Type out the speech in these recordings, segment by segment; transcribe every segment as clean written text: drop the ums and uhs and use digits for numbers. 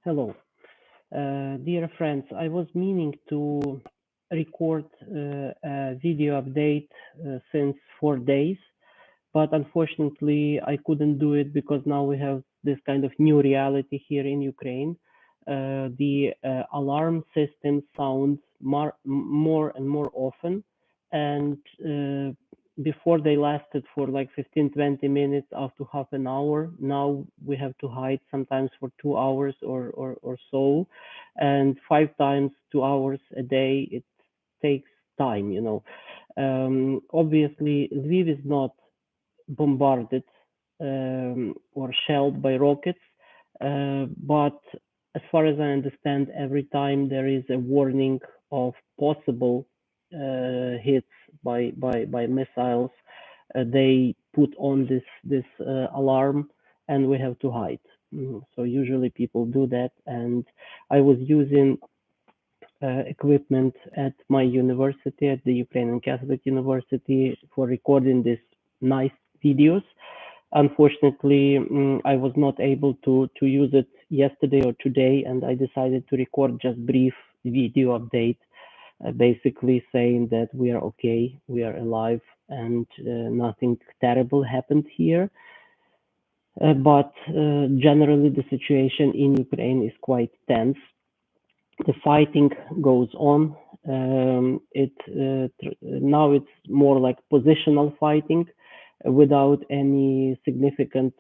Hello. Dear friends, I was meaning to record a video update since 4 days, but unfortunately I couldn't do it because now we have this kind of new reality here in Ukraine. The alarm system sounds more and more often, and before they lasted for like 15-20 minutes up to half an hour. Now we have to hide sometimes for 2 hours or so, and 5 times 2 hours a day. It takes time. Obviously, Lviv is not bombarded or shelled by rockets. But as far as I understand, every time there is a warning of possible hits by missiles, they put on this alarm, and we have to hide. So usually people do that, and I was using equipment at my university, at the Ukrainian Catholic University, for recording these nice videos. Unfortunately, I was not able to use it yesterday or today, and I decided to record just brief video update, basically saying that we are okay, we are alive, and nothing terrible happened here. But generally, the situation in Ukraine is quite tense. The fighting goes on. Now it's more like positional fighting without any significant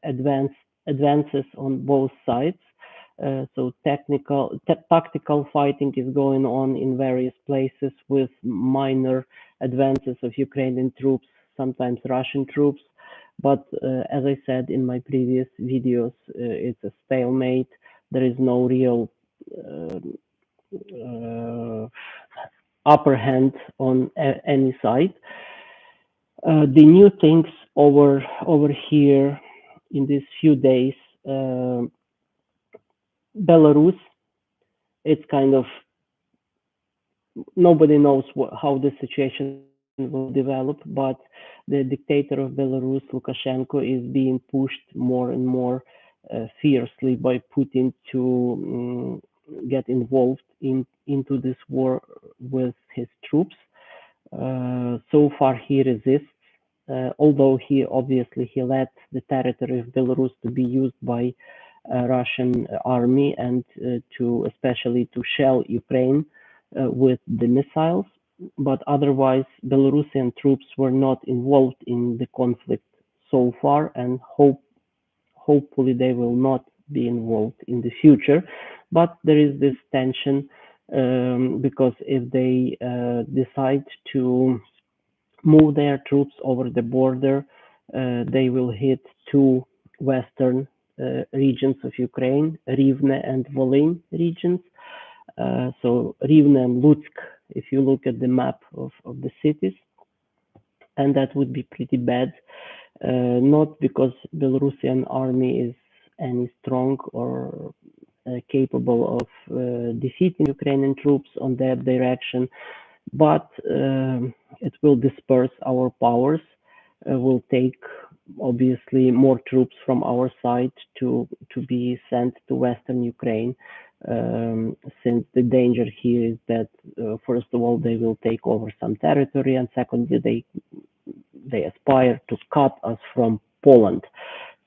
advances on both sides. So tactical fighting is going on in various places with minor advances of Ukrainian troops, sometimes Russian troops. But as I said in my previous videos, it's a stalemate. There is no real uh, uh, upper hand on any side. The new things over here in these few days, uh, Belarus, it's kind of nobody knows how the situation will develop, but the dictator of Belarus, Lukashenko, is being pushed more and more fiercely by Putin to get involved into this war with his troops. So far, he resists, although he let the territory of Belarus to be used by Russian army and to especially to shell Ukraine with the missiles. But otherwise, Belarusian troops were not involved in the conflict so far, and hopefully they will not be involved in the future. But there is this tension because if they decide to move their troops over the border, they will hit two western regions of Ukraine, Rivne and Volyn regions. So Rivne and Lutsk, if you look at the map of the cities, and that would be pretty bad. Not because Belarusian army is any strong or capable of defeating Ukrainian troops on that direction, but it will disperse our powers. Will take obviously more troops from our side to be sent to Western Ukraine, since the danger here is that first of all they will take over some territory, and secondly they aspire to cut us from Poland.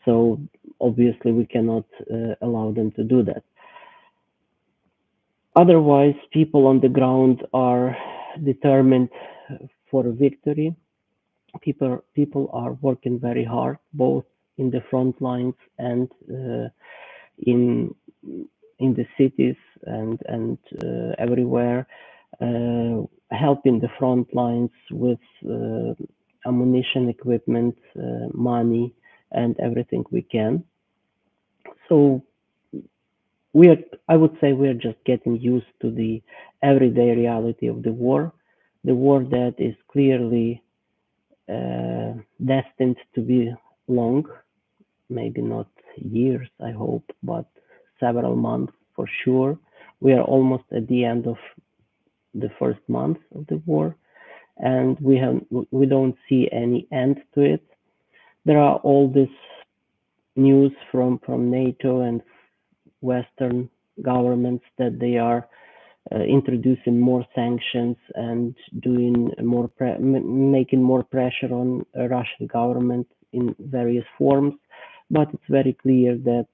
So obviously we cannot allow them to do that. Otherwise, people on the ground are determined for a victory. People are working very hard, both in the front lines and in the cities and everywhere, helping the front lines with ammunition, equipment, money, and everything we can. So I would say we're just getting used to the everyday reality of the war that is clearly destined to be long, maybe not years, I hope, but several months for sure. We are almost at the end of the first month of the war, and we don't see any end to it. There are all this news from NATO and Western governments that they are introducing more sanctions and doing making more pressure on Russian government in various forms. But it's very clear that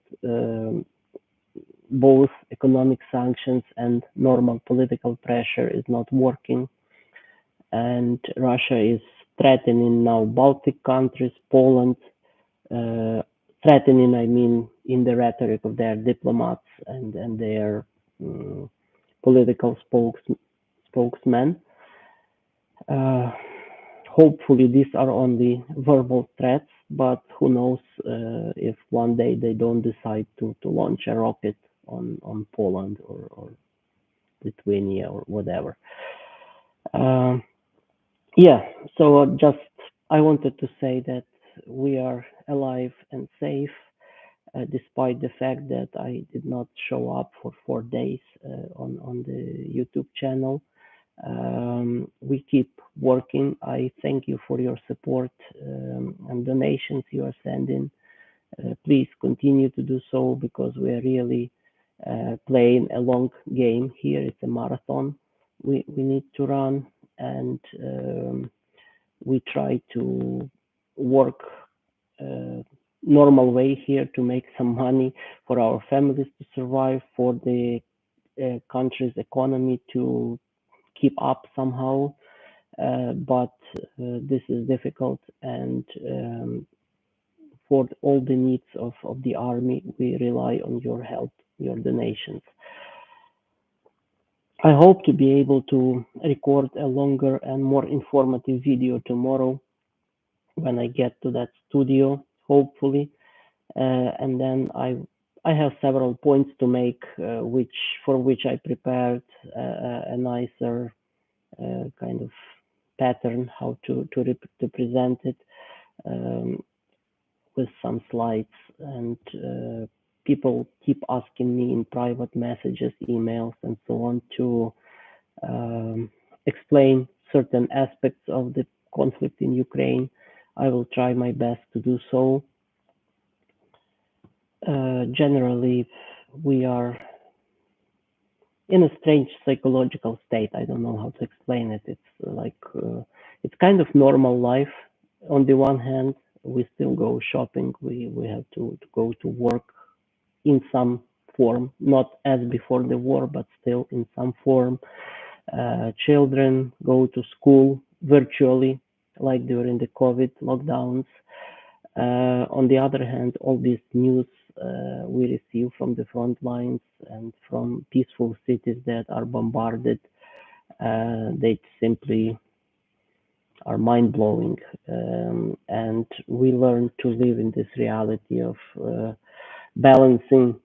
both economic sanctions and normal political pressure is not working, and Russia is threatening now Baltic countries, Poland, uh, threatening, I mean, in the rhetoric of their diplomats and their um, political spokesmen. Uh, Hopefully, these are only verbal threats, but who knows if one day they don't decide to launch a rocket on Poland or Lithuania or whatever. Um, yeah, so just I wanted to say that we are alive and safe, despite the fact that I did not show up for 4 days on the YouTube channel. We keep working. I thank you for your support and donations you are sending. Please continue to do so because we are really playing a long game here. It's a marathon. We need to run, and we try to work normal way here to make some money for our families to survive, for the country's economy to keep up somehow. But this is difficult, and for all the needs of the army, we rely on your help, your donations. I hope to be able to record a longer and more informative video tomorrow when I get to that studio, hopefully. And then I have several points to make, which for which I prepared a nicer kind of pattern how to present it, um, with some slides. And people keep asking me in private messages, emails, and so on to explain certain aspects of the conflict in Ukraine. I will try my best to do so. Generally, we are in a strange psychological state. I don't know how to explain it. It's like it's kind of normal life. On the one hand, we still go shopping. We have to go to work in some form, not as before the war, but still in some form. Children go to school virtually, like during the COVID lockdowns. On the other hand, all this news we receive from the front lines and from peaceful cities that are bombarded, they simply are mind blowing. And we learn to live in this reality of balancing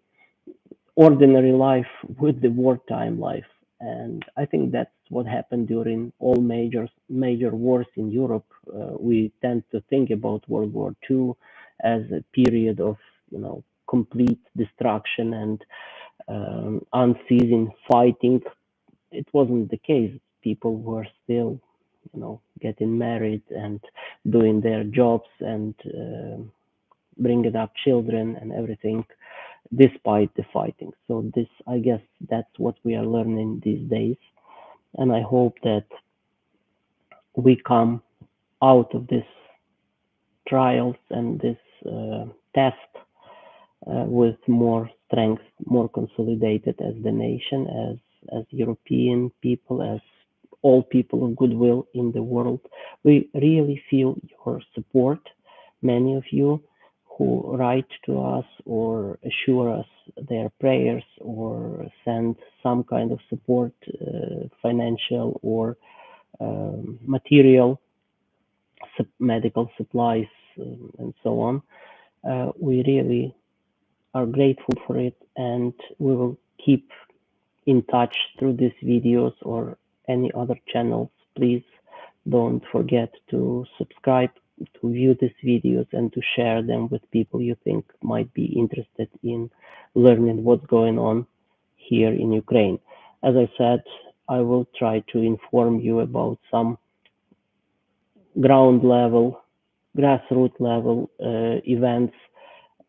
ordinary life with the wartime life. And I think that's what happened during all major wars in Europe. We tend to think about World War II as a period of complete destruction and unceasing fighting. It wasn't the case. People were still, getting married and doing their jobs and bringing up children and everything despite the fighting. So this, I guess, that's what we are learning these days, and I hope that we come out of this trials and this test with more strength, more consolidated as the nation, as European people, as all people of goodwill in the world. We really feel your support, many of you who write to us or assure us their prayers or send some kind of support, financial or material, medical supplies, and so on. We really are grateful for it, and we will keep in touch through these videos or any other channels. Please don't forget to subscribe, to view these videos, and to share them with people you think might be interested in learning what's going on here in Ukraine. As I said, I will try to inform you about some ground level, grassroots level events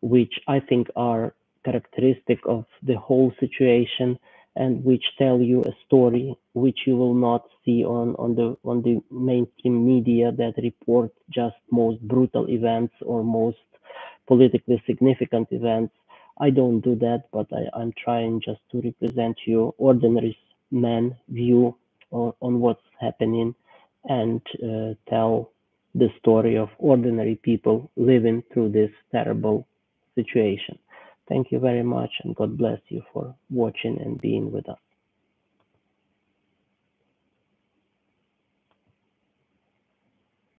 which I think are characteristic of the whole situation, and which tell you a story which you will not see on the mainstream media that report just most brutal events or most politically significant events. I don't do that, but I'm trying just to represent you ordinary man view on what's happening, and tell the story of ordinary people living through this terrible situation. Thank you very much, and God bless you for watching and being with us.